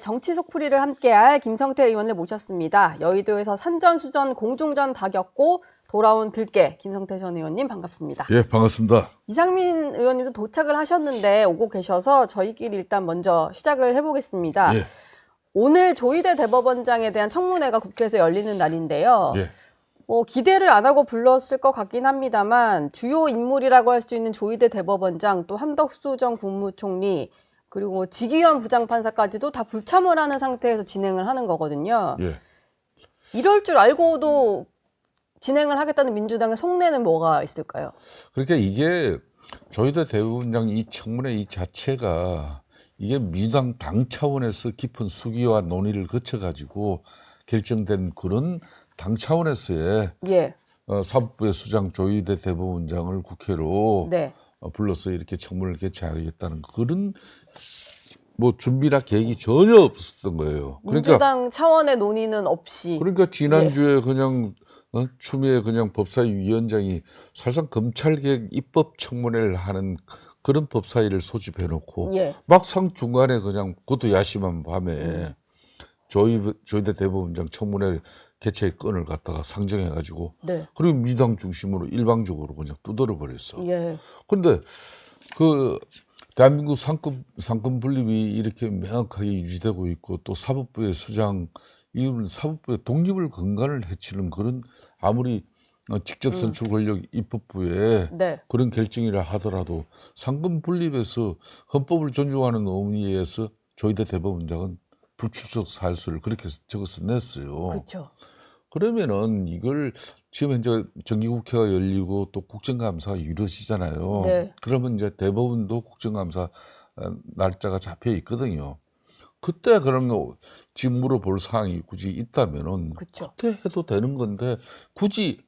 정치 속풀이를 함께할 김성태 의원을 모셨습니다. 여의도에서 산전수전 공중전 다 겪고 돌아온 들깨 김성태 전 의원님 반갑습니다. 예, 반갑습니다. 이상민 의원님도 도착을 하셨는데 오고 계셔서 저희끼리 일단 먼저 시작을 해보겠습니다. 예. 오늘 조희대 대법원장에 대한 청문회가 국회에서 열리는 날인데요. 예. 기대를 안 하고 불렀을 것 같긴 합니다만 주요 인물이라고 할 수 있는 조희대 대법원장 또 한덕수 전 국무총리 그리고 지기현 부장판사까지도 다 불참을 하는 상태에서 진행을 하는 거거든요. 예. 이럴 줄 알고도 진행을 하겠다는 민주당의 속내는 뭐가 있을까요? 그러니까 이게 조희대 대법원장 이 청문회 이 자체가 이게 민주당 당 차원에서 깊은 수기와 논의를 거쳐가지고 결정된 그런 당 차원에서의 예. 사법부의 수장 조희대 대법원장을 국회로 네. 불러서 이렇게 청문회를 개최하겠다는 그런 뭐 준비나 계획이 전혀 없었던 거예요. 민주당 차원의 논의는 없이. 그러니까 지난주에 그냥 추미애 그냥 법사위 위원장이 사실상 검찰개혁 입법 청문회를 하는 그런 법사위를 소집해놓고 예. 막상 중간에 그냥 그것도 야심한 밤에 조희대 대법원장 청문회 개최의 건을 갖다가 상정해가지고 네. 그리고 민주당 중심으로 일방적으로 그냥 두드려 버렸어. 예. 그런데 그 대한민국 상권 분립이 이렇게 명확하게 유지되고 있고 또 사법부의 수장 이건 사법부의 독립을 근간을 해치는 그런 아무리 직접 선출 권력 입법부의 네. 그런 결정이라 하더라도 상권 분립에서 헌법을 존중하는 의미에서 조희대 대법원장은 불출석 사유서를 그렇게 적어서 냈어요. 그렇죠. 그러면은 이걸 지금 현재 정기국회가 열리고 또 국정감사가 이루어지잖아요. 네. 그러면 이제 대법원도 국정감사 날짜가 잡혀 있거든요. 그때 그러면 지금 물어볼 사항이 굳이 있다면은 그쵸. 그때 해도 되는 건데 굳이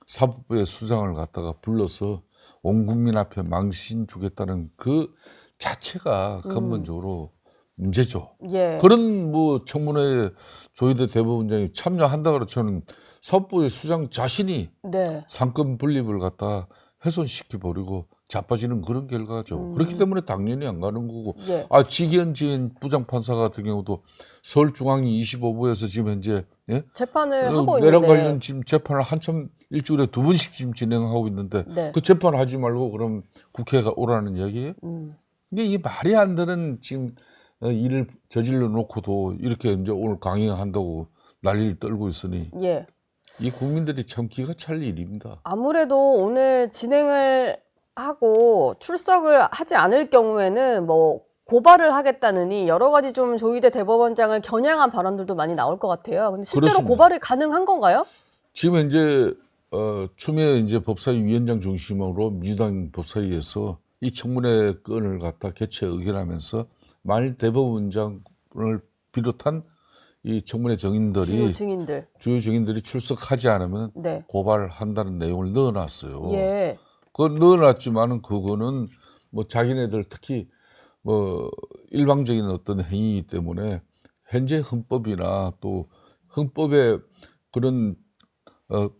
사법부의 수장을 갖다가 불러서 온 국민 앞에 망신 주겠다는 그 자체가 근본적으로 문제죠. 예. 그런 뭐 청문회에 조희대 대법원장이 참여한다 그러면 사법부의 수장 자신이 네. 상권 분립을 갖다 훼손시켜 버리고 자빠지는 그런 결과죠. 그렇기 때문에 당연히 안 가는 거고. 예. 지기현 부장판사 같은 경우도 서울중앙지 25부에서 지금 현재 재판을 하고 내란 있는데. 관련 지금 재판을 한참 일주일에 2번씩 지금 진행하고 있는데 네. 그 재판 하지 말고 그럼 국회가 오라는 이야기예요? 근데 이게 말이 안 되는 지금 일을 저질러 놓고도 이렇게 이제 오늘 강행한다고 난리를 떨고 있으니 예. 이 국민들이 참 기가 찰 일입니다. 아무래도 오늘 진행을 하고 출석을 하지 않을 경우에는 뭐 고발을 하겠다느니 여러 가지 좀 조희대 대법원장을 겨냥한 발언들도 많이 나올 것 같아요. 근데 실제로 그렇습니다. 고발이 가능한 건가요? 지금 이제 추미애 이제 법사위 위원장 중심으로 민주당 법사위에서 이 청문회 건을 갖다 개최 의결하면서 만일 대법원장을 비롯한 이 청문회 증인들이 주요 증인들이 출석하지 않으면 네. 고발을 한다는 내용을 넣어놨어요. 예. 그걸 넣어놨지만은 그거는 뭐 자기네들 특히 뭐 일방적인 어떤 행위이기 때문에 현재 헌법이나 또 헌법의 그런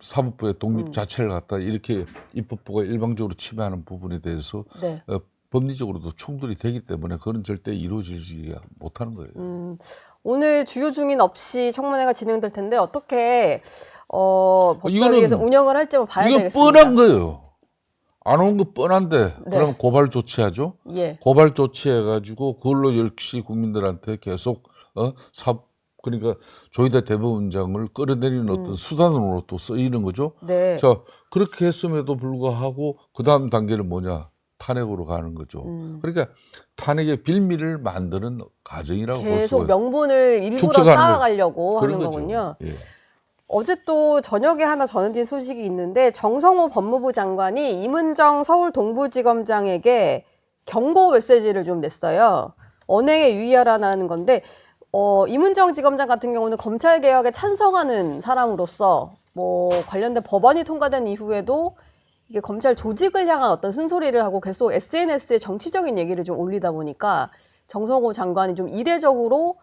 사법부의 독립 자체를 갖다 이렇게 입법부가 일방적으로 침해하는 부분에 대해서 네. 법리적으로도 충돌이 되기 때문에 그건 절대 이루어지지 못하는 거예요. 오늘 주요 증인 없이 청문회가 진행될 텐데 어떻게 법사위에서 운영을 할지 봐야 이거 되겠습니다. 뻔한 거예요. 안 온 거 뻔한데 네. 그럼 고발 조치하죠. 예. 고발 조치해가지고 그걸로 역시 국민들한테 계속 그러니까 조희대 대법원장을 끌어내리는 어떤 수단으로 또 쓰이는 거죠. 네. 자, 그렇게 했음에도 불구하고 그 다음 단계는 뭐냐? 탄핵으로 가는 거죠. 그러니까 탄핵의 빌미를 만드는 과정이라고 볼 수가 계속 명분을 일부러 쌓아가려고 하는 거군요. 예. 어제 또 저녁에 하나 전해진 소식이 있는데 정성호 법무부 장관이 임은정 서울 동부지검장에게 경고 메시지를 좀 냈어요. 언행에 유의하라는 건데 임은정 지검장 같은 경우는 검찰 개혁에 찬성하는 사람으로서 뭐 관련된 법안이 통과된 이후에도 이게 검찰 조직을 향한 어떤 쓴소리를 하고 계속 SNS에 정치적인 얘기를 좀 올리다 보니까 정성호 장관이 좀 이례적으로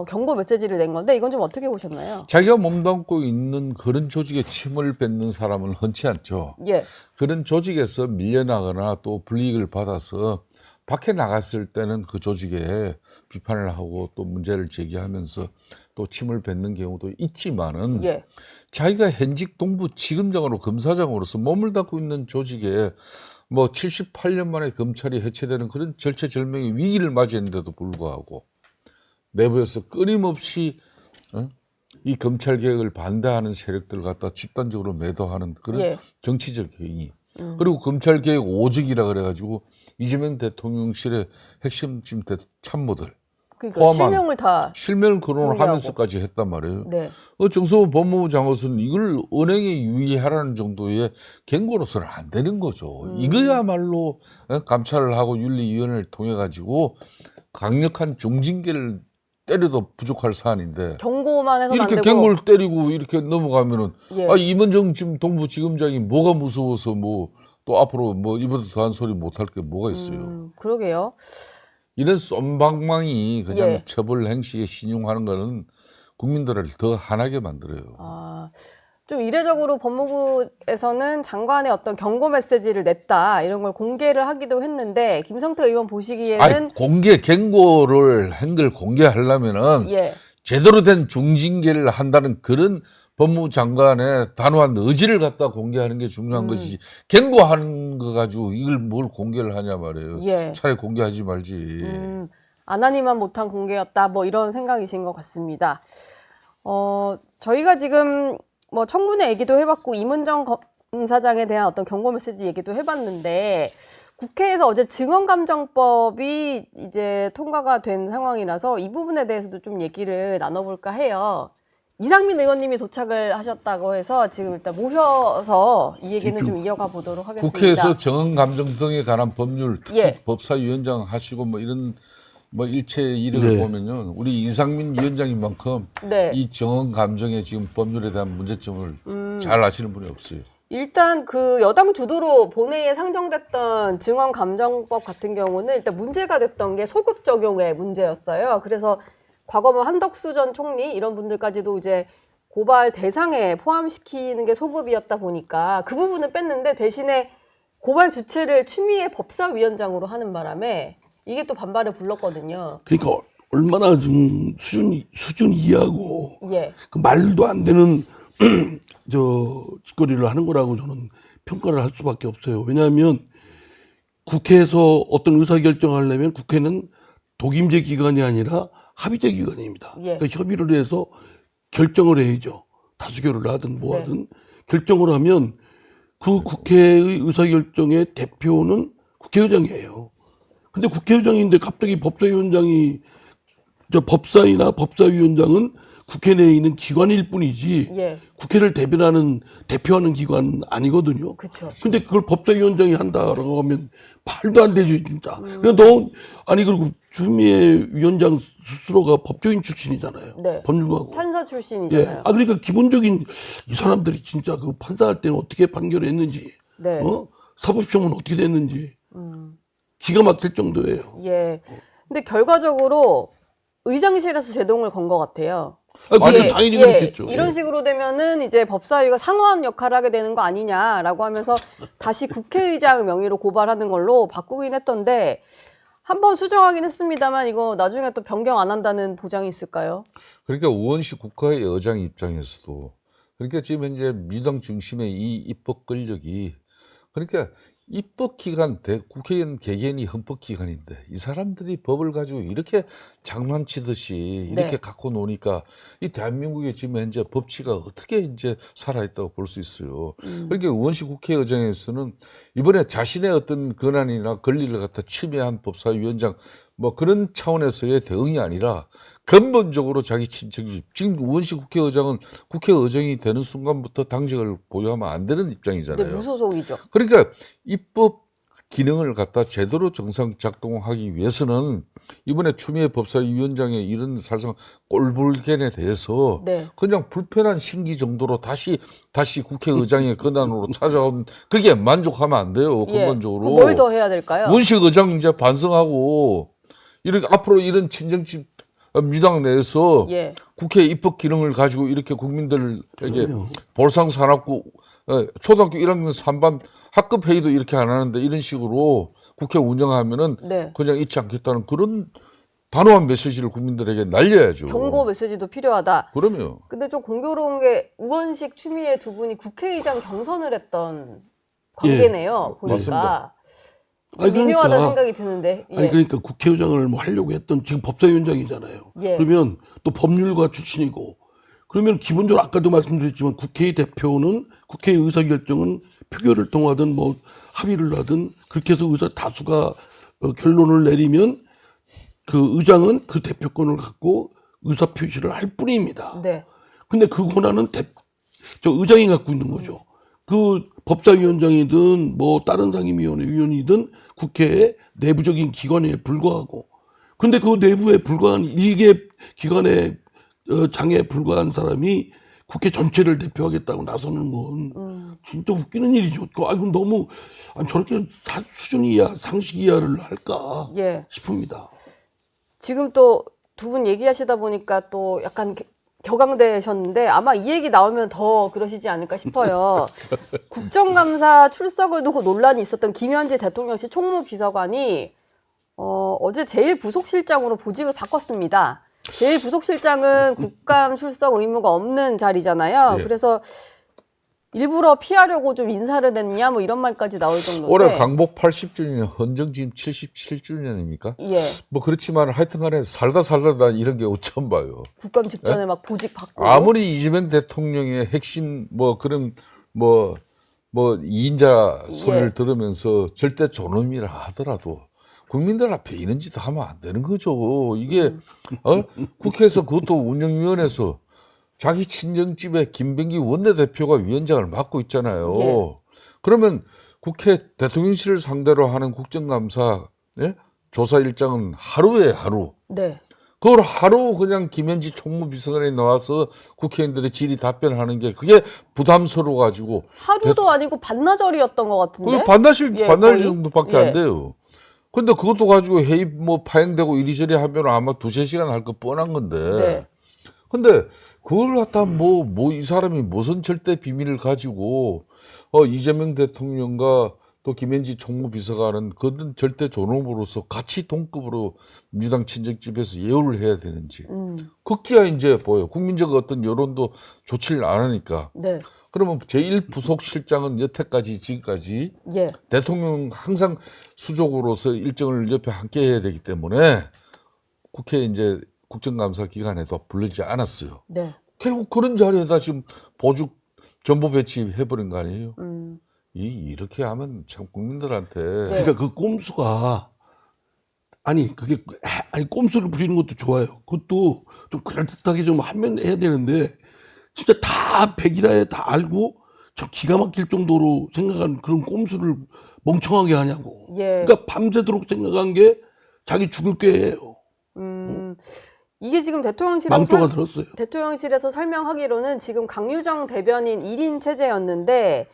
경고 메시지를 낸 건데 이건 좀 어떻게 보셨나요? 자기가 몸담고 있는 그런 조직에 침을 뱉는 사람은 흔치 않죠. 예. 그런 조직에서 밀려나거나 또 불이익을 받아서 밖에 나갔을 때는 그 조직에 비판을 하고 또 문제를 제기하면서 또 침을 뱉는 경우도 있지만은 예. 자기가 현직 동부지검장으로 검사장으로서 몸을 닫고 있는 조직에 뭐 78년 만에 검찰이 해체되는 그런 절체절명의 위기를 맞이했는데도 불구하고 내부에서 끊임없이 이 검찰 개혁을 반대하는 세력들을 갖다 집단적으로 매도하는 그런 예. 정치적 행위. 그리고 검찰 개혁 오직이라 그래가지고 이재명 대통령실의 핵심 참모들 그러니까 포함한 실명을 다. 실명 거론을 공개하고. 하면서까지 했단 말이에요. 네. 정성호 법무부 장관은 이걸 은행에 유의하라는 정도의 경고로서는 안 되는 거죠. 이거야말로 감찰을 하고 윤리위원회를 통해 가지고 강력한 중징계를 때려도 부족할 사안인데 경고만 해서는 안 이렇게 되고. 경고를 때리고 이렇게 넘어가면은 예. 이문정 지금 동부지검장이 뭐가 무서워서 뭐 또 앞으로 뭐 이보다 더한 소리 못할 게 뭐가 있어요. 그러게요. 이런 쏨방망이 그냥 예. 처벌 행식에 신용하는 거는 국민들을 더 화나게 만들어요. 아, 좀 이례적으로 법무부에서는 장관의 어떤 경고 메시지를 냈다 이런 걸 공개를 하기도 했는데 김성태 의원 보시기에는 공개 경고를 한 걸 공개하려면은 예. 제대로 된 중징계를 한다는 그런 법무부 장관의 단호한 의지를 갖다 공개하는 게 중요한 것이지 경고하는 거 가지고 이걸 뭘 공개를 하냐 말이에요. 예. 차라리 공개하지 말지. 안 하니만 못한 공개였다 뭐 이런 생각이신 것 같습니다. 저희가 지금 뭐 청문회 얘기도 해봤고 이문정 검사장에 대한 어떤 경고 메시지 얘기도 해봤는데 국회에서 어제 증언감정법이 이제 통과가 된 상황이라서 이 부분에 대해서도 좀 얘기를 나눠볼까 해요. 이상민 의원님이 도착을 하셨다고 해서 지금 일단 모셔서 이 얘기는 좀 이어가 보도록 하겠습니다. 국회에서 정언감정 등에 관한 법률 특히 예. 법사위원장 하시고 뭐 이런 뭐 일체 이력을 보면요, 우리 이상민 위원장님만큼 네. 이 정언감정의 지금 법률에 대한 문제점을 잘 아시는 분이 없어요. 일단 그 여당 주도로 본회의에 상정됐던 증언감정법 같은 경우는 일단 문제가 됐던 게 소급 적용의 문제였어요. 그래서 과거 뭐 한덕수 전 총리 이런 분들까지도 이제 고발 대상에 포함시키는 게 소급이었다 보니까 그 부분은 뺐는데 대신에 고발 주체를 추미애 법사위원장으로 하는 바람에 이게 또 반발을 불렀거든요. 그러니까 얼마나 좀 수준 이하고 예. 그 말도 안 되는 짓거리를 하는 거라고 저는 평가를 할 수밖에 없어요. 왜냐하면 국회에서 어떤 의사결정을 하려면 국회는 독임제 기관이 아니라 합의제 기관입니다. 예. 그러니까 협의를 해서 결정을 해야죠. 다수결을 하든 뭐 하든 결정을 하면 그 국회의 의사결정의 대표는 국회의장이에요. 근데 국회의장인데 갑자기 법사위원장이 법사위나 법사위원장은 국회 내에 있는 기관일 뿐이지 예. 국회를 대표하는 기관 아니거든요. 그렇죠. 근데 그걸 법사위원장이 한다라고 하면 말도 안 되죠, 진짜. 그리고 그리고 추미애 위원장 스스로가 법조인 출신이잖아요. 네. 법률가고. 판사 출신이잖아요. 그러니까 기본적인 이 사람들이 진짜 그 판사할 때는 어떻게 판결했는지, 네. 사법시험은 어떻게 됐는지 기가 막힐 정도예요. 예. 근데 결과적으로 의장실에서 제동을 건 것 같아요. 그건 당연히 그렇겠죠. 이런 식으로 되면은 이제 법사위가 상원 역할을 하게 되는 거 아니냐라고 하면서 다시 국회의장 명의로 고발하는 걸로 바꾸긴 했던데 한번 수정하긴 했습니다만 이거 나중에 또 변경 안 한다는 보장이 있을까요? 그러니까 우원식 국회의장 입장에서도 그러니까 지금 현재 민주당 중심의 이 입법 권력이 그러니까 입법기관, 국회의원 개개인이 헌법기관인데 이 사람들이 법을 가지고 이렇게 장난치듯이 이렇게 갖고 노니까 이 대한민국의 지금 현재 법치가 어떻게 이제 살아있다고 볼 수 있어요. 그러니까 우원식 국회의장에서는 이번에 자신의 어떤 권한이나 권리를 갖다 침해한 법사위원장 뭐 그런 차원에서의 대응이 아니라 근본적으로 자기 친척이 지금 우원식 국회의장은 국회의장이 되는 순간부터 당직을 보유하면 안 되는 입장이잖아요. 네, 무소속이죠. 그러니까 입법 기능을 갖다 제대로 정상 작동하기 위해서는 이번에 추미애 법사위원장의 이런 사실상 꼴불견에 대해서 그냥 불편한 심기 정도로 다시 국회의장의 권한으로 찾아온 그게 만족하면 안 돼요. 근본적으로. 뭘 더 해야 될까요? 원식 의장 이제 반성하고 이렇게 앞으로 이런 친정집 민주당 내에서 국회 입법 기능을 가지고 이렇게 국민들에게 그럼요. 볼상 사납고 초등학교 1학년 3반 학급 회의도 이렇게 안 하는데 이런 식으로 국회 운영하면은 네. 그냥 잊지 않겠다는 그런 단호한 메시지를 국민들에게 날려야죠. 경고 메시지도 필요하다. 그럼요. 근데 좀 공교로운 게 우원식, 추미애 두 분이 국회의장 경선을 했던 관계네요. 보니까. 맞습니다. 아니, 미묘하다는 그러니까. 생각이 드는데. 예. 아니 그러니까 국회의장을 뭐 하려고 했던 지금 법사위원장이잖아요. 예. 그러면 또 법률가 출신이고 그러면 기본적으로 아까도 말씀드렸지만 국회의 대표는 국회의 의사결정은 표결을 통하든 뭐 합의를 하든 그렇게 해서 의사 다수가 결론을 내리면 그 의장은 그 대표권을 갖고 의사 표시를 할 뿐입니다. 네. 근데 그 권한은 저 의장이 갖고 있는 거죠. 그 법사위원장이든 뭐 다른 상임위원회 위원이든 국회의 내부적인 기관에 불과하고, 근데 그 내부에 불과한 일개 기관의 장에 불과한 사람이 국회 전체를 대표하겠다고 나서는 건 진짜 웃기는 일이죠. 아이고 너무 아니, 저렇게 수준 이하 상식 이하를 할까 예. 싶습니다. 지금 또 두 분 얘기하시다 보니까 또 약간 격앙되셨는데 아마 이 얘기 나오면 더 그러시지 않을까 싶어요. 국정감사 출석을 두고 논란이 있었던 김현지 대통령실 총무비서관이 어제 제1부속실장으로 보직을 바꿨습니다. 제1부속실장은 국감 출석 의무가 없는 자리잖아요. 예. 그래서 일부러 피하려고 좀 인사를 했냐 뭐 이런 말까지 나올 정도인데. 올해 광복 80주년, 헌정지임 77주년입니까? 예. 뭐 그렇지만 하여튼간에 살다 난 이런 게 처음 봐요. 국감 직전에 막 보직 받고. 아무리 이재명 대통령의 핵심 뭐 그런 뭐 2인자 소리를 예. 들으면서 절대 존엄이라 하더라도 국민들 앞에 이런 짓 하면 안 되는 거죠. 이게 국회에서 그것도 운영위원회에서 자기 친정집에 김병기 원내대표가 위원장을 맡고 있잖아요. 예. 그러면 국회 대통령실을 상대로 하는 국정감사 조사 일정은 하루에 하루. 네. 그걸 하루 그냥 김현지 총무비서관이 나와서 국회의원들의 질의 답변하는 게 그게 부담스러워가지고 하루도 아니고 반나절이었던 것 같은데. 그게 반나절 예, 반나절 거의? 정도밖에 예. 안 돼요. 근데 그것도 가지고 회의 뭐 파행되고 이리저리 하면 아마 2-3시간 할 거 뻔한 건데. 네. 근데 그걸 갖다 이 사람이 무슨 절대 비밀을 가지고 이재명 대통령과 또 김현지 총무비서관은 그런 절대 존엄으로서 같이 동급으로 민주당 친정집에서 예우를 해야 되는지. 급기야 이제 보여. 국민적 어떤 여론도 좋지를 않으니까. 네. 그러면 제1부속실장은 여태까지 지금까지 예. 대통령 항상 수족으로서 일정을 옆에 함께 해야 되기 때문에 국회 이제 국정감사 기간에도 불리지 않았어요. 네. 결국 그런 자리에다 지금 보직 전부 배치해버린 거 아니에요? 이렇게 하면 참 국민들한테 네. 그러니까 그 꼼수가 아니 꼼수를 부리는 것도 좋아요. 그것도 좀 그럴듯하게 좀 하면 해야 되는데 진짜 다 백일하에 다 알고 저 기가 막힐 정도로 생각한 그런 꼼수를 멍청하게 하냐고. 예. 그러니까 밤새도록 생각한 게 자기 죽을 꾀예요. 이게 지금 망조가 들었어요. 대통령실에서 설명하기로는 지금 강유정 대변인 1인 체제였는데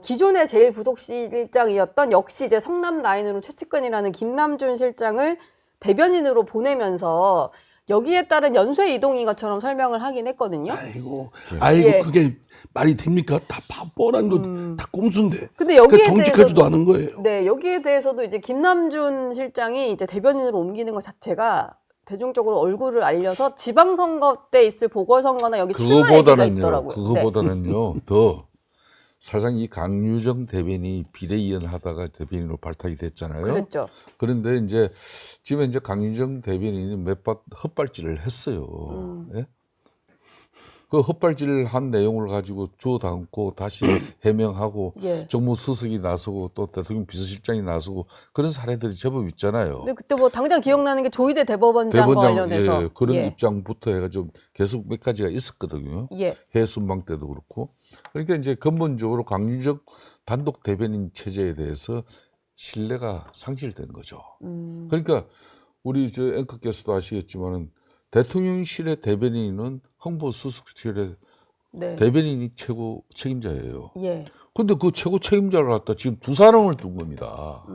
기존의 제1부속실장이었던 역시 이제 성남 라인으로 최측근이라는 김남준 실장을 대변인으로 보내면서 여기에 따른 연쇄 이동인 것처럼 설명을 하긴 했거든요. 아이고 예. 그게 말이 됩니까? 다 뻔한 거 다 꼼수인데. 근데 여기에 그러니까 정직하지도 않은 거예요. 네, 여기에 대해서도 이제 김남준 실장이 이제 대변인으로 옮기는 것 자체가 대중적으로 얼굴을 알려서 지방선거 때 있을 보궐선거나 여기 출마 얘기가 있더라고요. 그거보다는요 더 사실상 이 강유정 대변인이 비대위원 하다가 대변인으로 발탁이 됐잖아요. 그랬죠. 그런데 이제 지금 이제 강유정 대변인이 몇 번 헛발질을 했어요. 예? 그 헛발질을 한 내용을 가지고 주워 담고 다시 해명하고 예. 정무수석이 나서고 또 대통령 비서실장이 나서고 그런 사례들이 제법 있잖아요. 근데 그때 뭐 당장 기억나는 게 조희대 대법원장과 관련해서 예, 그런 예. 입장부터 해가지고 계속 몇 가지가 있었거든요. 예. 해순방 때도 그렇고. 그러니까 이제 근본적으로 강유정 단독 대변인 체제에 대해서 신뢰가 상실된 거죠. 그러니까 우리 저 앵커께서도 아시겠지만은 대통령실의 대변인은 홍보수석실의 네. 대변인이 최고 책임자예요. 예. 근데 그 최고 책임자를 갖다 지금 두 사람을 둔 겁니다.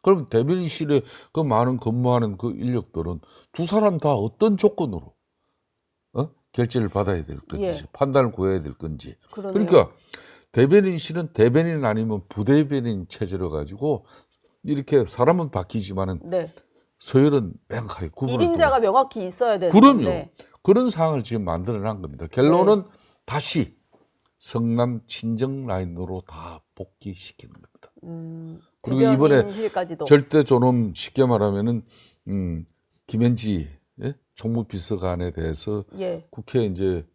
그럼 대변인실에 그 많은 근무하는 그 인력들은 두 사람 다 어떤 조건으로 결재를 받아야 될 건지 예. 판단을 구해야 될 건지. 그러네요. 그러니까 대변인실은 대변인 아니면 부대변인 체제로 가지고 이렇게 사람은 바뀌지만은 네. 서열은 명확하게 구분을 1인자가 명확히 있어야 되는 그럼요. 건데. 그런 상황을 지금 만들어낸 겁니다. 결론은 다시 성남 친정 라인으로 다 복귀시키는 겁니다. 그리고 이번에 대변인실까지도. 절대 존엄 쉽게 말하면은 김현지 총무비서관에 대해서 예. 국회 이제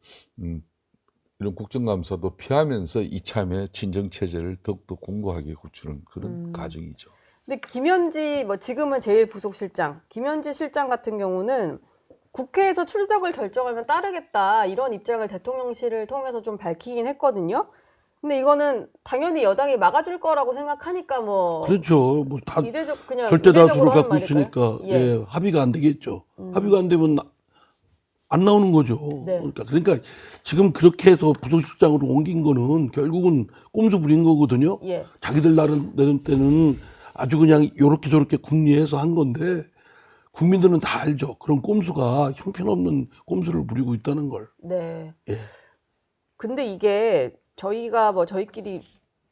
이런 국정감사도 피하면서 이참에 친정 체제를 더욱더 공고하게 구축하는 그런 과정이죠. 근데 김현지 뭐 지금은 제1부속실장 김현지 실장 같은 경우는 국회에서 출석을 결정하면 따르겠다 이런 입장을 대통령실을 통해서 좀 밝히긴 했거든요. 근데 이거는 당연히 여당이 막아줄 거라고 생각하니까 뭐 그렇죠. 뭐 다 이례적 그냥 절대 다수를 이례적으로 하는 갖고 말일까요? 있으니까 예. 예, 합의가 안 되겠죠. 합의가 안 되면 안 나오는 거죠. 네. 그러니까 지금 그렇게 해서 부속실장으로 옮긴 거는 결국은 꼼수 부린 거거든요. 예. 자기들 나름 때는 아주 그냥 요렇게 저렇게 궁리해서 한 건데 국민들은 다 알죠. 그런 꼼수가 형편없는 꼼수를 부리고 있다는 걸. 네. 예. 근데 이게 저희가 뭐 저희끼리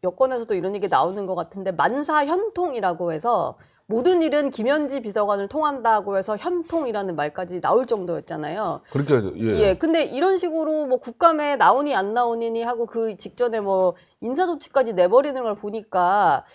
여권에서도 이런 얘기 나오는 것 같은데 만사현통이라고 해서 모든 일은 김현지 비서관을 통한다고 해서 현통이라는 말까지 나올 정도였잖아요. 그러니까 예. 근데 이런 식으로 뭐 국감에 나오니 안 나오니 하고 그 직전에 뭐 인사조치까지 내버리는 걸 보니까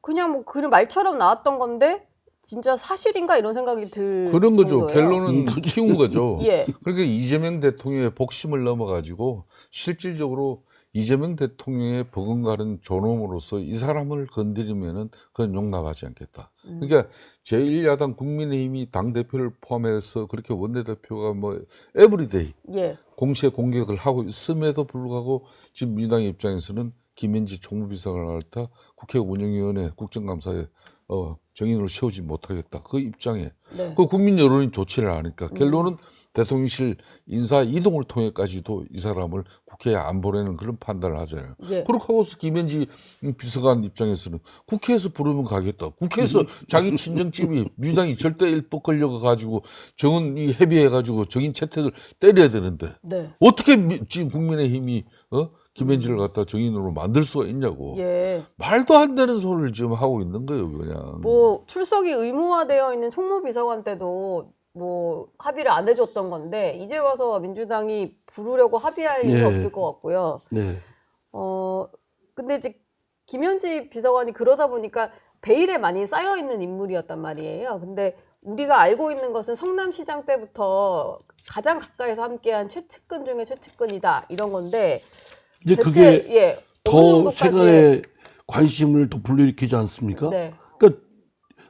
그냥 뭐 그런 말처럼 나왔던 건데 진짜 사실인가 이런 생각이 들 그런 거죠. 정도예요. 결론은 키운 거죠. 예. 그러니까 이재명 대통령의 복심을 넘어가지고 실질적으로 이재명 대통령의 버금가는 존엄으로서 이 사람을 건드리면은 그건 용납하지 않겠다. 그러니까 제1야당 국민의힘이 당대표를 포함해서 그렇게 원내대표가 뭐 에브리데이 예. 공시에 공격을 하고 있음에도 불구하고 지금 민주당 입장에서는 김현지 총무비서관을 갖다 국회 운영위원회 국정감사에 정인으로 세우지 못하겠다. 그 입장에 네. 그 국민 여론이 좋지를 않으니까 결론은 대통령실 인사 이동을 통해까지도 이 사람을 국회에 안 보내는 그런 판단을 하잖아요. 예. 그렇게 하고서 김현지 비서관 입장에서는 국회에서 부르면 가겠다. 국회에서 자기 친정집이 민주당이 절대 일법 걸려가 가지고 정은 이 협의해 가지고 정인 채택을 때려야 되는데 네. 어떻게 지금 국민의힘이 김현지를 갖다 정인으로 만들 수가 있냐고. 예. 말도 안 되는 소리를 지금 하고 있는 거예요, 그냥. 뭐 출석이 의무화되어 있는 총무비서관 때도 뭐 합의를 안 해줬던 건데 이제 와서 민주당이 부르려고 합의할 일이 예. 없을 것 같고요. 네. 근데 이제 김현지 비서관이 그러다 보니까 베일에 많이 쌓여 있는 인물이었단 말이에요. 근데 우리가 알고 있는 것은 성남시장 때부터 가장 가까이서 함께한 최측근 중에 최측근이다 이런 건데 이제 대체 그게 예, 어느 더 정도까지 세간의 관심을 더 불러일으키지 않습니까? 네.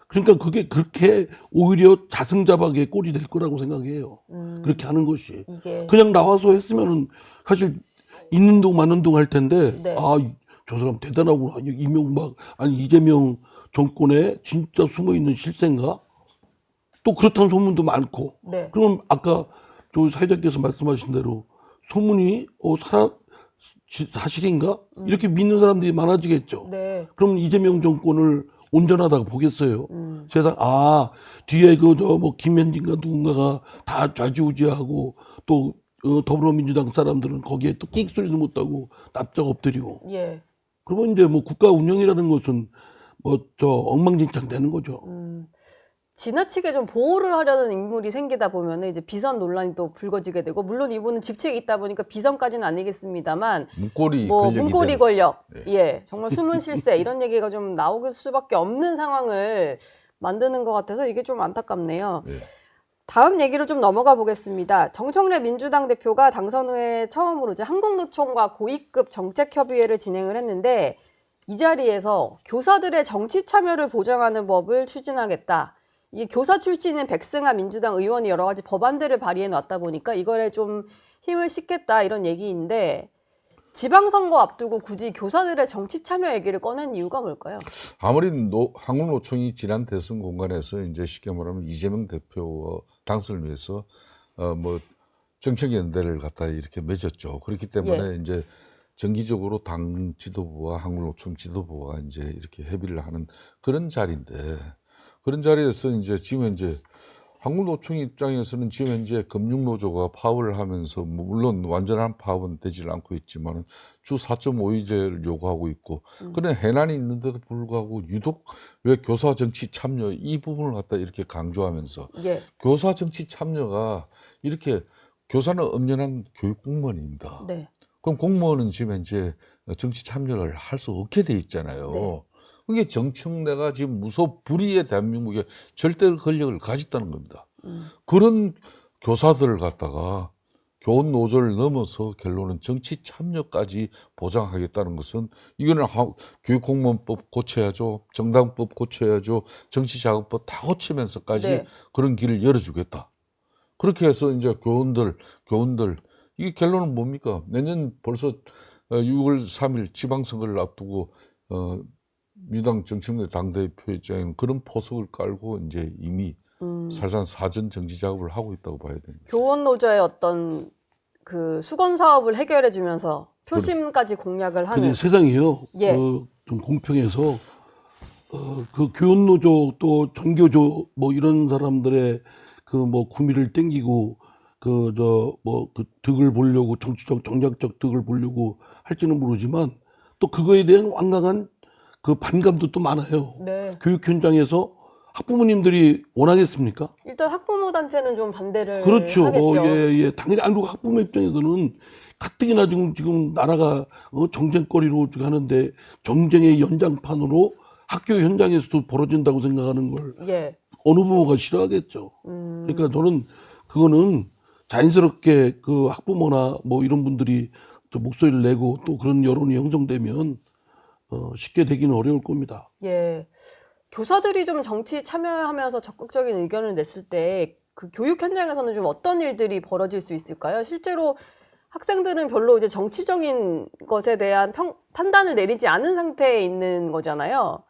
그러니까 그게 그렇게 오히려 자승자박의 꼴이 될 거라고 생각해요. 그렇게 하는 것이. 이게 그냥 나와서 했으면은 사실 있는 둥 마는 둥 할 텐데 네. 저 사람 대단하구나. 이재명 정권에 진짜 숨어 있는 실세인가? 또 그렇다는 소문도 많고. 네. 그럼 아까 저 사회자께서 말씀하신 대로 소문이 사실인가? 이렇게 믿는 사람들이 많아지겠죠. 네. 그럼 이재명 정권을 온전하다고 보겠어요. 세상 뒤에 뭐 김현진가 누군가가 다 좌지우지하고 또 더불어민주당 사람들은 거기에 또 끽소리도 못하고 납작 엎드리고 예. 그러면 이제 뭐 국가 운영이라는 것은 뭐 엉망진창 되는 거죠. 지나치게 좀 보호를 하려는 인물이 생기다 보면은 이제 비선 논란이 또 불거지게 되고 물론 이분은 직책이 있다 보니까 비선까지는 아니겠습니다만 문고리 뭐 권력이 문고리 되는. 권력, 네. 예, 정말 숨은 실세 이런 얘기가 좀 나올 수밖에 없는 상황을 만드는 것 같아서 이게 좀 안타깝네요. 네. 다음 얘기로 좀 넘어가 보겠습니다. 정청래 민주당 대표가 당선 후에 처음으로 이제 한국노총과 고위급 정책협의회를 진행을 했는데 이 자리에서 교사들의 정치 참여를 보장하는 법을 추진하겠다. 이게 교사 출신인 백승하 민주당 의원이 여러 가지 법안들을 발의해 놨다 보니까 이거에 좀 힘을 싣겠다 이런 얘기인데 지방선거 앞두고 굳이 교사들의 정치 참여 얘기를 꺼낸 이유가 뭘까요? 아무리 한국노총이 지난 대선 공간에서 이제 쉽게 말하면 이재명 대표 당선을 위해서 뭐 정책연대를 갖다 이렇게 맺었죠. 그렇기 때문에 이제 정기적으로 당 지도부와 한국노총 지도부가 이제 이렇게 협의를 하는 그런 자리인데 그런 자리에서 이제 지금 이제 한국노총 입장에서는 지금 현재 금융노조가 파업을 하면서 뭐 물론 완전한 파업은 되질 않고 있지만 주 4.5일제를 요구하고 있고 그런 해난이 있는데도 불구하고 유독 왜 교사 정치 참여 이 부분을 갖다 이렇게 강조하면서 예. 교사 정치 참여가 이렇게 교사는 엄연한 교육 공무원입니다. 네. 그럼 공무원은 지금 현재 정치 참여를 할 수 없게 돼 있잖아요. 네. 그게 정청래가 지금 무소불위의 대한민국에 절대 권력을 가졌다는 겁니다. 그런 교사들을 갖다가 교원 노조를 넘어서 결론은 정치 참여까지 보장하겠다는 것은 이거는 교육공무원법 고쳐야죠. 정당법 고쳐야죠. 정치자금법 다 고치면서까지 네. 그런 길을 열어주겠다. 그렇게 해서 이제 교원들 이게 결론은 뭡니까? 내년 벌써 6월 3일 지방선거를 앞두고 민주당 정청래 당대표 입장에는 그런 포석을 깔고 이제 이미 사실상 사전 정치 작업을 하고 있다고 봐야 됩니다. 교원 노조의 어떤 그 수건 사업을 해결해 주면서 표심까지 공략을 하는. 근데 세상이요. 예. 좀 공평해서 그 교원 노조 또 전교조 뭐 이런 사람들의 그 뭐 구미를 땡기고 그 득을 보려고 정치적 정략적 득을 보려고 할지는 모르지만 또 그거에 대한 완강한 그 반감도 또 많아요. 네. 교육 현장에서 학부모님들이 원하겠습니까? 일단 학부모 단체는 좀 반대를 그렇죠. 하겠죠. 예. 당연히 그리고 학부모 입장에서는 가뜩이나 지금 나라가 정쟁거리로 하는데 정쟁의 연장판으로 학교 현장에서도 벌어진다고 생각하는 걸 예. 어느 부모가 싫어하겠죠. 그러니까 저는 그거는 자연스럽게 그 학부모나 뭐 이런 분들이 또 목소리를 내고 또 그런 여론이 형성되면 쉽게 되기는 어려울 겁니다. 예. 교사들이 좀 정치 참여하면서 적극적인 의견을 냈을 때 그 교육 현장에서는 좀 어떤 일들이 벌어질 수 있을까요? 실제로 학생들은 별로 이제 정치적인 것에 대한 판단을 내리지 않은 상태에 있는 거잖아요.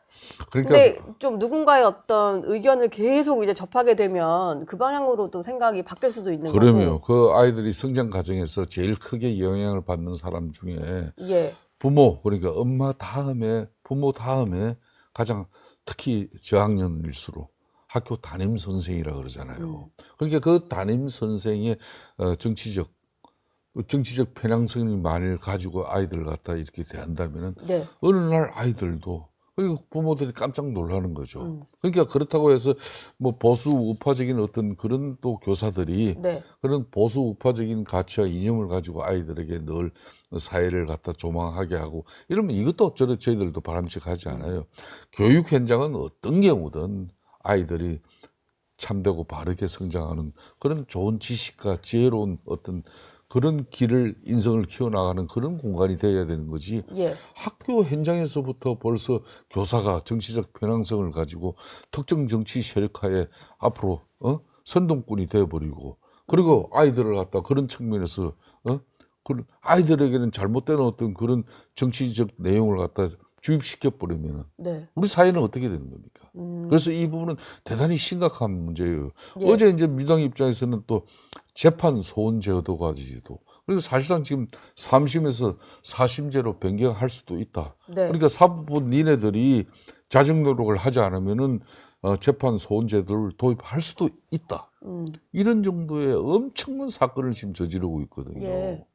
그러니까 근데 좀 누군가의 어떤 의견을 계속 이제 접하게 되면 그 방향으로도 생각이 바뀔 수도 있는 그러면 거고. 그 아이들이 성장 과정에서 제일 크게 영향을 받는 사람 중에 예. 부모 그러니까 엄마 다음에 부모 다음에 가장 특히 저학년일수록 학교 담임 선생이라 그러잖아요. 그러니까 그 담임 선생의 정치적 편향성이 만일 가지고 아이들을 갖다 이렇게 대한다면은 네. 어느 날 아이들도 그리고 부모들이 깜짝 놀라는 거죠. 그러니까 그렇다고 해서 뭐 보수 우파적인 어떤 그런 또 교사들이 네. 그런 보수 우파적인 가치와 이념을 가지고 아이들에게 늘 사회를 갖다 조망하게 하고 이러면 이것도 저희들도 바람직하지 않아요. 교육 현장은 어떤 경우든 아이들이 참되고 바르게 성장하는 그런 좋은 지식과 지혜로운 어떤 그런 길을 인성을 키워나가는 그런 공간이 되어야 되는 거지. 예. 학교 현장에서부터 벌써 교사가 정치적 편향성을 가지고 특정 정치 세력화에 앞으로 선동꾼이 되어버리고 그리고 아이들을 갖다 그런 측면에서 그런 아이들에게는 잘못된 어떤 그런 정치적 내용을 갖다 주입시켜 버리면 네. 우리 사회는 어떻게 되는 겁니까? 그래서 이 부분은 대단히 심각한 문제예요. 예. 어제 이제 민주당 입장에서는 또 재판 소원 제도까지도 그래서 사실상 지금 3심에서 4심제로 변경할 수도 있다. 네. 그러니까 사법부 니네들이 자정 노력을 하지 않으면은 재판 소원 제도를 도입할 수도 있다. 이런 정도의 엄청난 사건을 지금 저지르고 있거든요. 예.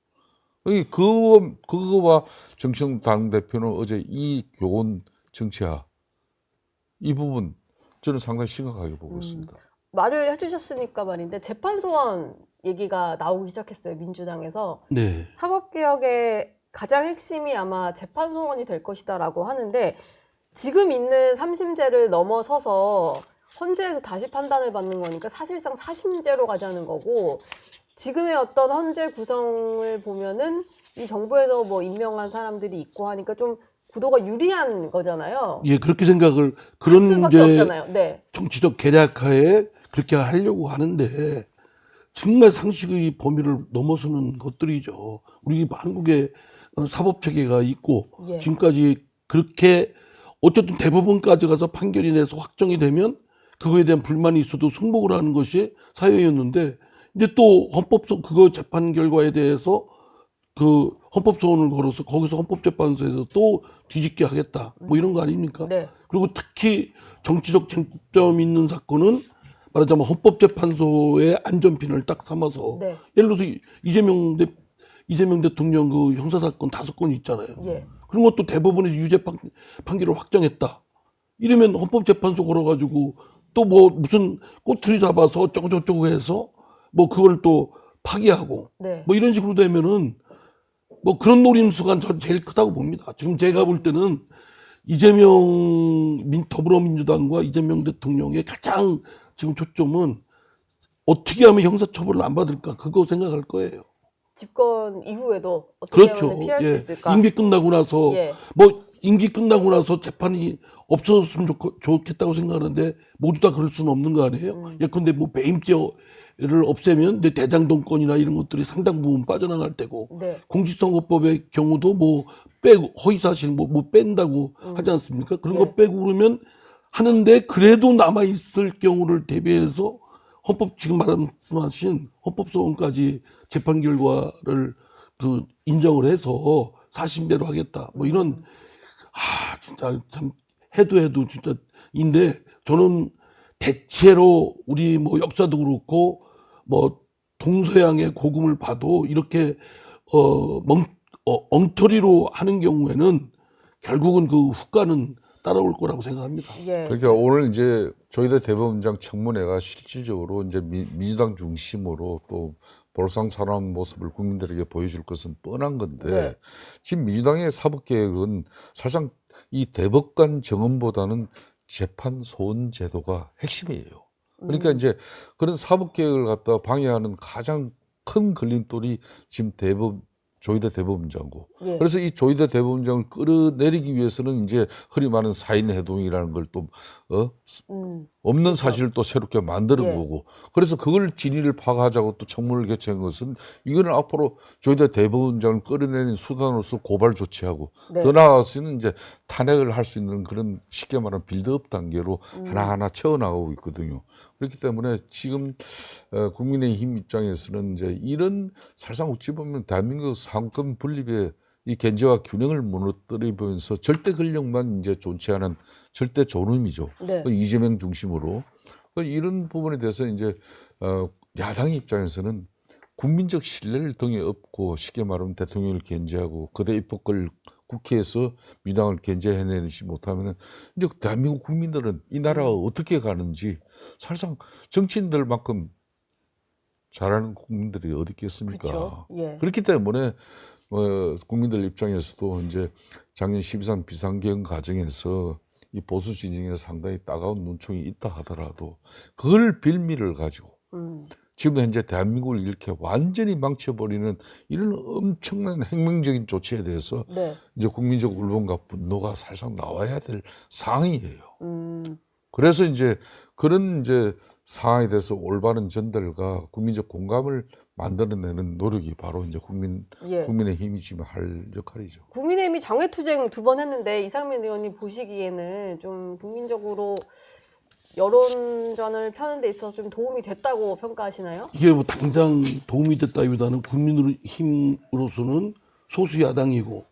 그거와 정청 당대표는 어제 이 교원 정치화 이 부분 저는 상당히 심각하게 보고 있습니다. 말을 해주셨으니까 말인데 재판 소원 얘기가 나오기 시작했어요. 민주당에서. 네. 사법개혁의 가장 핵심이 아마 재판 소원이 될 것이다라고 하는데 지금 있는 3심제를 넘어서서 헌재에서 다시 판단을 받는 거니까 사실상 4심제로 가자는 거고 지금의 어떤 헌재 구성을 보면은 이 정부에서 뭐 임명한 사람들이 있고 하니까 좀 구도가 유리한 거잖아요. 예, 그렇게 생각을 할 그런 수밖에 이제 없잖아요. 네. 정치적 계략하에 그렇게 하려고 하는데 정말 상식의 범위를 넘어서는 것들이죠. 우리 한국에 사법 체계가 있고 예. 지금까지 그렇게 어쨌든 대법원까지 가서 판결이 내서 확정이 되면 그거에 대한 불만이 있어도 승복을 하는 것이 사회였는데 이제 또 그거 재판 결과에 대해서 그 헌법소원을 걸어서 거기서 헌법재판소에서 또 뒤집게 하겠다 뭐 이런 거 아닙니까? 네. 그리고 특히 정치적 쟁점 있는 사건은 말하자면 헌법재판소의 안전핀을 딱 삼아서 네. 예를 들어서 이재명 대통령 그 형사사건 5건 있잖아요. 예. 그런 것도 대법원에서 유죄 판결을 확정했다. 이러면 헌법재판소 걸어가지고 또 뭐 무슨 꼬투리 잡아서 어쩌고저쩌고 해서 뭐 그걸 또 파기하고 네. 뭐 이런 식으로 되면은 뭐 그런 노림수가 전 제일 크다고 봅니다. 지금 제가 볼 때는 더불어민주당과 이재명 대통령의 가장 지금 초점은 어떻게 하면 형사처벌을 안 받을까 그거 생각할 거예요. 집권 이후에도 어떻게 그렇죠. 하면 피할 수 있을까? 임기 끝나고 나서 예. 뭐 임기 끝나고 나서 재판이 없어졌으면 좋겠다고 생각하는데 모두 다 그럴 수는 없는 거 아니에요? 예컨대 뭐 배임죄를 없애면 이제 대장동권이나 이런 것들이 상당 부분 빠져나갈 테고 네. 공직선거법의 경우도 뭐 빼고 허위사실 뭐 뺀다고 하지 않습니까? 그런 거 네. 빼고 그러면 하는데 그래도 남아 있을 경우를 대비해서 지금 말씀하신 헌법소원까지 재판 결과를 그 인정을 해서 사심대로 하겠다. 뭐 이런 진짜 참 해도 진짜 인데 저는 대체로 우리 뭐 역사도 그렇고 뭐 동서양의 고금을 봐도 이렇게 엉터리로 하는 경우에는 결국은 그 후과는 따라올 거라고 생각합니다. 예. 그러니까 오늘 이제 조희대 대법원장 청문회가 실질적으로 이제 민주당 중심으로 또 볼상사나운 모습을 국민들에게 보여줄 것은 뻔한 건데 네. 지금 민주당의 사법개혁은 사실상 이 대법관 정원보다는 재판 소원 제도가 핵심이에요. 그러니까 이제 그런 사법개혁을 갖다 방해하는 가장 큰 걸림돌이 지금 조희대 대법원장고. 예. 그래서 이 조희대 대법원장을 끌어내리기 위해서는 이제 허리 많은 사인 해동이라는 걸 또 없는 사실을 또 새롭게 만드는 예. 거고. 그래서 그걸 진위를 파악하자고 또 청문을 개최한 것은 이거는 앞으로 조희대 대법원장을 끌어내는 수단으로서 고발 조치하고 네. 더 나아가서는 이제 탄핵을 할 수 있는 그런 쉽게 말하면 빌드업 단계로 하나하나 채워나가고 있거든요. 그렇기 때문에 지금 국민의힘 입장에서는 이제 이런 사실상 어찌 보면 대한민국 상권 분립의 이 견제와 균형을 무너뜨리면서 절대 권력만 이제 존치하는 절대 존엄이죠. 네. 이재명 중심으로 이런 부분에 대해서 이제 야당 입장에서는 국민적 신뢰를 등에 업고 쉽게 말하면 대통령을 견제하고 거대 입법을 국회에서 민주당을 견제해내지 못하면 이제 대한민국 국민들은 이 나라가 어떻게 가는지 사실상 정치인들만큼 잘하는 국민들이 어디 있겠습니까? 그렇죠. 예. 그렇기 때문에 국민들 입장에서도 이제 작년 12.3 비상경 과정에서 이 보수 진영에 상당히 따가운 눈총이 있다 하더라도 그걸 빌미를 가지고 지금 현재 대한민국을 이렇게 완전히 망쳐버리는 이런 엄청난 혁명적인 조치에 대해서 네. 이제 국민적 울분과 분노가 사실상 나와야 될 상황이에요. 그래서 이제 그런 이제 상황에 대해서 올바른 전달과 국민적 공감을 만들어내는 노력이 바로 이제 예. 국민의힘이 지금 할 역할이죠. 국민의힘이 장외투쟁 2번 했는데 이상민 의원님 보시기에는 좀 국민적으로 여론전을 펴는 데 있어서 좀 도움이 됐다고 평가하시나요? 이게 뭐 당장 도움이 됐다기보다는 국민의힘으로서는 소수 야당이고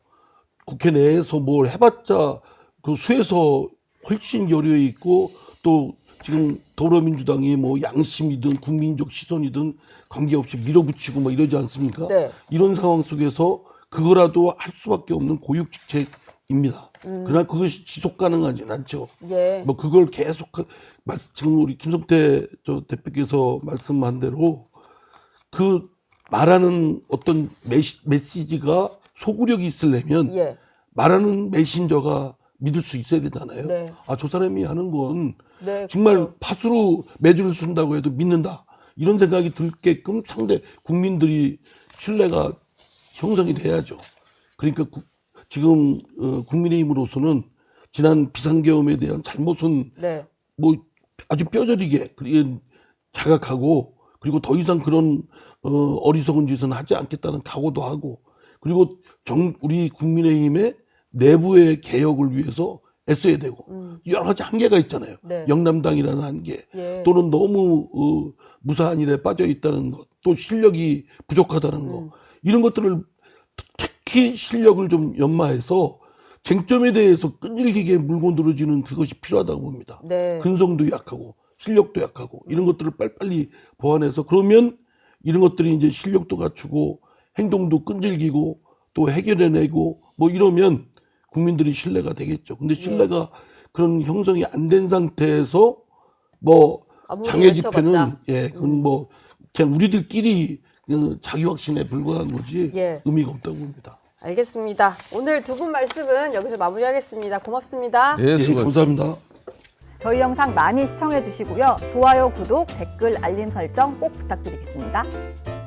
국회 내에서 뭘 해봤자 그 수에서 훨씬 여려 있고 또 지금 더불어민주당이 뭐 양심이든 국민적 시선이든 관계없이 밀어붙이고 뭐 이러지 않습니까? 네. 이런 상황 속에서 그거라도 할 수밖에 없는 고육직책입니다. 그러나 그것이 지속 가능하지는 않죠. 예. 뭐 그걸 계속 지금 우리 김성태 대표께서 말씀한 대로 그 말하는 어떤 메시지가 소구력이 있으려면 예. 말하는 메신저가 믿을 수 있어야 되잖아요. 네. 저 사람이 하는 건 네. 정말 그렇죠. 팥으로 매주를 쓴다고 해도 믿는다. 이런 생각이 들게끔 상대 국민들이 신뢰가 형성이 돼야죠. 그러니까 지금 국민의힘으로서는 지난 비상계엄에 대한 잘못은 네. 뭐 아주 뼈저리게 자각하고 그리고 더 이상 그런 어리석은 짓은 하지 않겠다는 각오도 하고 그리고 우리 국민의힘의 내부의 개혁을 위해서 애써야 되고 여러 가지 한계가 있잖아요. 네. 영남당이라는 한계 예. 또는 너무 무사한 일에 빠져 있다는 것, 또 실력이 부족하다는 것 이런 것들을 특히 실력을 좀 연마해서 쟁점에 대해서 끈질기게 물고 늘어지는 그것이 필요하다고 봅니다. 네. 근성도 약하고 실력도 약하고 이런 것들을 빨리빨리 보완해서 그러면 이런 것들이 이제 실력도 갖추고 행동도 끈질기고 또 해결해내고 뭐 이러면 국민들이 신뢰가 되겠죠. 근데 신뢰가 그런 형성이 안 된 상태에서 뭐 아무리 장애 집회는 외쳐봤자. 그건 뭐 그냥 우리들끼리 그냥 자기 확신에 불과한 거지 예. 의미가 없다고 봅니다. 알겠습니다. 오늘 두 분 말씀은 여기서 마무리하겠습니다. 고맙습니다. 예, 예, 수고. 감사합니다. 저희 영상 많이 시청해 주시고요. 좋아요, 구독, 댓글, 알림 설정 꼭 부탁드리겠습니다.